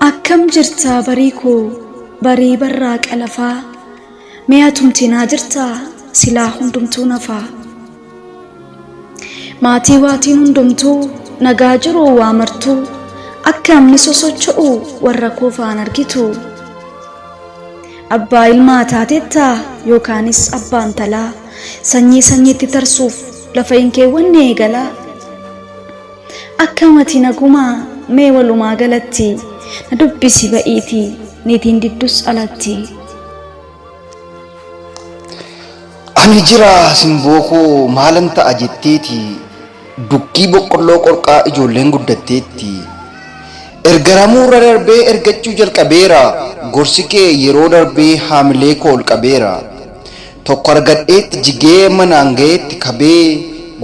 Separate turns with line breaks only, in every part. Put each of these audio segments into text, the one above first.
akkam jirtaa barii koo barii barraa qalafaa mi'a tumtinaa jirtaa silaa hundumtuu nafaa maatii waatiin hundumtuu nagaa jiruu waa martuu akka amni sosocho'u warra koofaan argitu abbaa ilmaa taatettaa yookaanis abbaan talaa sanyiitti tarsuuf lafa hin keewwanne eegalaa akka mati nagumaa mee walumaa galatti na dubbisi ba'iitii niitiin diddus alatti.
Ani jira simbookoo maalan ta'a jetteeti dukkii boqqolloo qorqaa ijoolleen guddatteetti ergaramuurra darbee ergachuu jalqabeera gorsi kee yeroo darbee haamilee kool qabeera tokko argadheetti jigee manaan ga'eetti kabee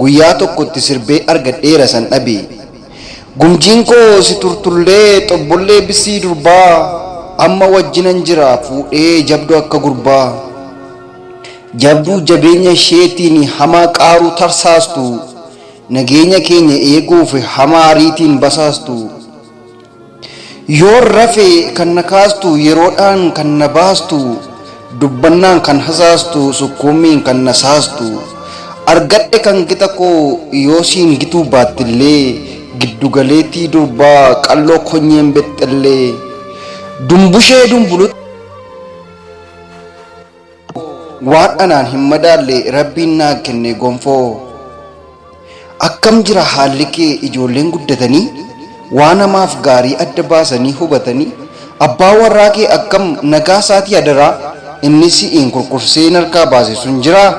guyyaa tokkotti sirbee argadheera san dhabee gumjiin koo si turtullee xobbollee bisii durbaa amma wajjinan jira fuudhee jabdu akka gurbaa jabduu jabeenya isheetiin hamaa qaaruu tarsaastu nageenya keenya eeguuf hamaa ariitiin basaastu yoo rafe kan na kaastu yeroodhaan kan na baastu dubbannaan kan hasaastu sukkuumiin kan na saastu argadhe kan gita koo yoo siin gituu baattillee giddugaleetii durbaa qalloo konyeen bexxallee dumbushee dumbulut waan anaan hin madaalle rabbiin naa kenne gonfoo akkam jira haalli kee ijoolleen guddatanii waan namaaf gaarii adda baasanii hubatanii abbaa warraa kee akkam nagaa isaatii adaraa inni si'iin kurkursee harkaa baase sun jiraa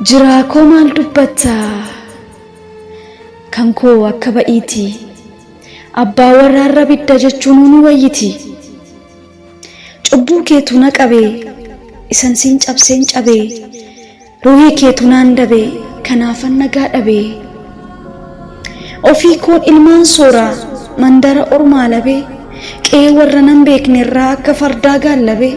jiraa koo maal dubbattaa kan koo akka ba'iiti abbaa warraarra bidda jechuun nu wayyiti cubbuu keetu na qabee isan siin cabseen cabee ruhii keetu naan dabee kanaafan nagaa dhabee ofii koon ilmaan sooraa mandara ormaa labee qe'ee warra nan beeknerraa akka fardaa gaallabee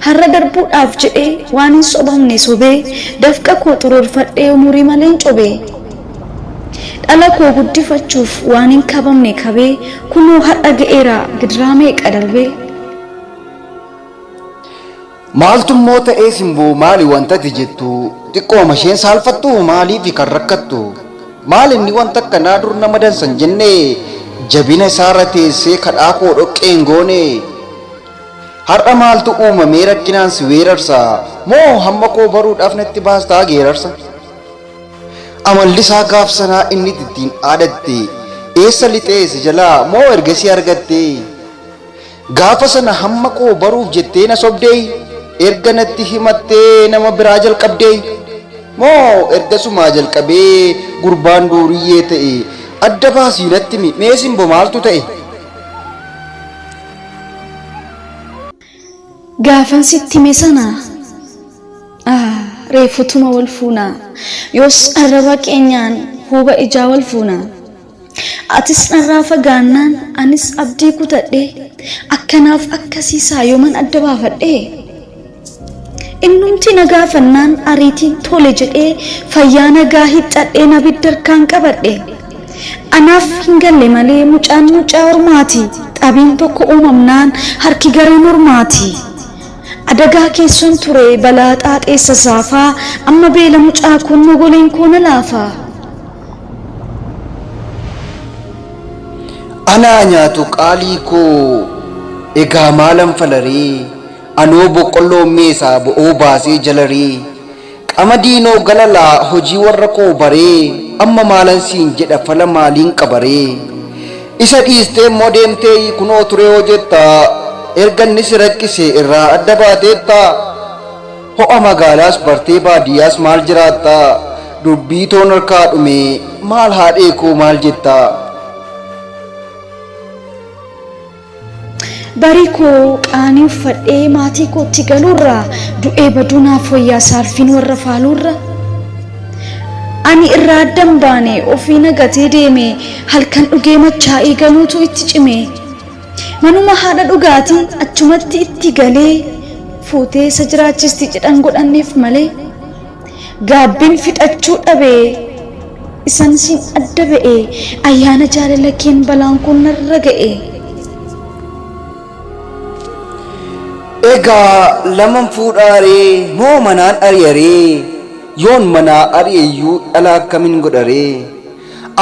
har'a darbuudhaaf jedhee waan hin sobamne sobee dafqa koo xuruurfadhee umurii maleen cobee dhala koo guddifachuuf waan hin kabamne kabee kunoo har'a ga'eera gidiraa meeqa darbee.
maaltummoo ta'ee simboo maali wantati jettu xiqqooma isheen saalfattu maaliif kan rakkattu maal inni wanta akkanaa dur nama dansan jennee jabina isaarra teessee kadhaa koo dhoqqeen goone har'a maaltu uumamee rakkinaan si weerarsa moo hamma koo baruudhaaf natti baastaa geerarsa amalli isaa gaaf sanaa inni ittiin aadatte eessa lixee si jalaa moo ergasii argatte gaafa sana hamma koo baruuf jettee na sobdee erga natti himattee nama biraa jalqabdee moo ergasumaa jalqabee gurbaan duuriyyee ta'e adda baasii natti mee simboo maaltu ta'e.
gaafan sitti hime sana reefutuma wal fuunaa yoos arraba keenyaan huuba ijaa wal fuunaa atis narraa fagaannaan anis abdii kutadhee akkanaaf akkasiisaa yooman adda baafadhee innumti nagaa fannaan ariitiin tole jedhee fayyaa nagaa hixxadhee nabidda harkaan qabadhe anaaf hin galle malee mucaan mucaa ormaati xabiin tokko uumamnaan harki garee mormaati adagaa keessan ture balaa xaaxeessa saafaa amma beela mucaa kun mogoleen koona laafaa
anaa nyaatu qaalii koo egaa maalan falaree anoo boqqolloo meesaa bo'oo baasee jalaree qamadiinoo galalaa hojii warra koo baree amma maalan siin jedha fala maaliin qabaree isa dhiistee immoo deemtee kunoo ture hoo jetta erganni si rakkise irraa adda baateetta ho'a magaalaas bartee baadiyyaas maal jiraatta dubbii toon harkaa dhume maal haadhee koo maal jetta.
barii koo qaanii uffadhee maatii kootti galuurraa du'ee baduunaaf wayyaa saalfiin warra faaluurra ani irraa addan baane ofii nagatee deeme halkan dhugee machaa'ee galuutu itti cime manuma haadha dhugaatii achumatti itti galee fuutee isa jiraachisti cidhan godhanneef malee gaabbiin fixachuu dhabee isan sin adda ba'e ayyaana jaalala keen balaan kun narra ga'e.
Egaa laman fuudhaaree moo manaan ari'aree yoon manaa ari'eeyyuu dhala akkamiin godharee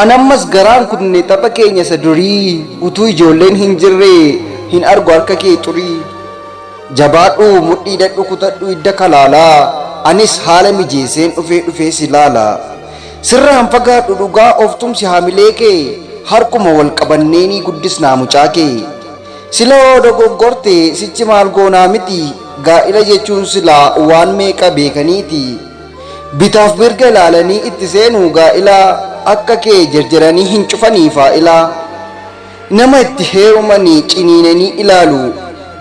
anammas garaan kunne tapha keenya isa durii utuu ijoolleen hin jirree hin argu harka kee xurii jabaadhu mudhii dadhu kutadhu idda kalaalaa anis haala mijeesseen dhufee si laala sirraan fagaadhu dhugaa of tumsi haamilee kee harkuma wal qabanneenii guddisnaa mucaa kee siloo dogoggorte sichi maal goonaa miti gaa'ila jechuun silaa waan meeqa beekaniiti bitaaf mirga ilaalanii itti seenuu gaa'ila akka kee jarjaranii hin cufanii faa'ilaa nama itti heerumanii ciniinanii ilaalu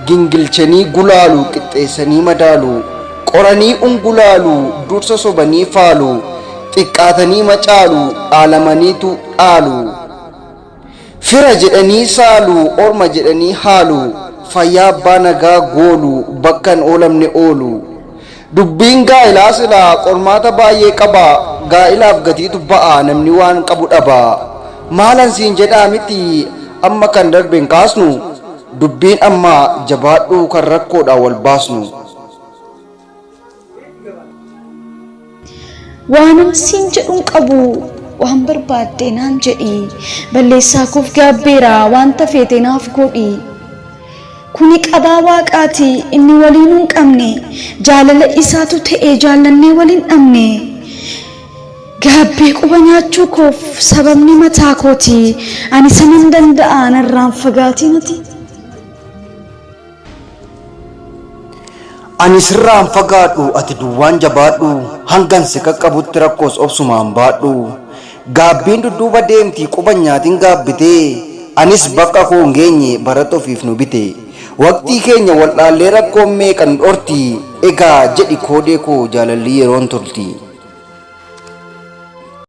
gingilchanii gulaalu qixxeessanii madaalu qoranii ungulaalu dursa sobanii faalu xiqqaatanii macaalu dhaalamaniitu dhaalu fira jedhanii saalu orma jedhanii haalu fayyaa abbaa nagaa goolu bakkan oolamne oolu dubbiin gaa'ilaa silaa qormaata baay'ee qaba gaa'ilaaf gatiitu ba'a namni waan qabu dhaba maalan siin jedhaa miti amma kan darben kaasnu dubbiin amma jabaadhu kan rakkoodhaan wal baasnu.
Waanan siin jedhuun qabu waan barbaadde naan jedhi balleessaa koof gaabbeera wanta feete naaf godhi kuni qadaa waaqaati inni waliin hin qabne jaalala isaatu ta'e jaallannee waliin dhabne gaabbee quba nyaachuu koof sababni mataa kooti ani sanan danda'a narraan fagaatii nati.
Ani sirraan fagaadhu ati duwwaan jabaadhu hangan si qaqqabutti rakkoos obsumaan baadhu gaabbiin dudduuba deemti quba nyaatiin gaabbitee anis bakka koo hin geenye barata ofiif nu bite waqtii keenya wal dhaallee rakkoon meeqan dhorti egaa jedhi koodee koo jaalalli yeroon turti.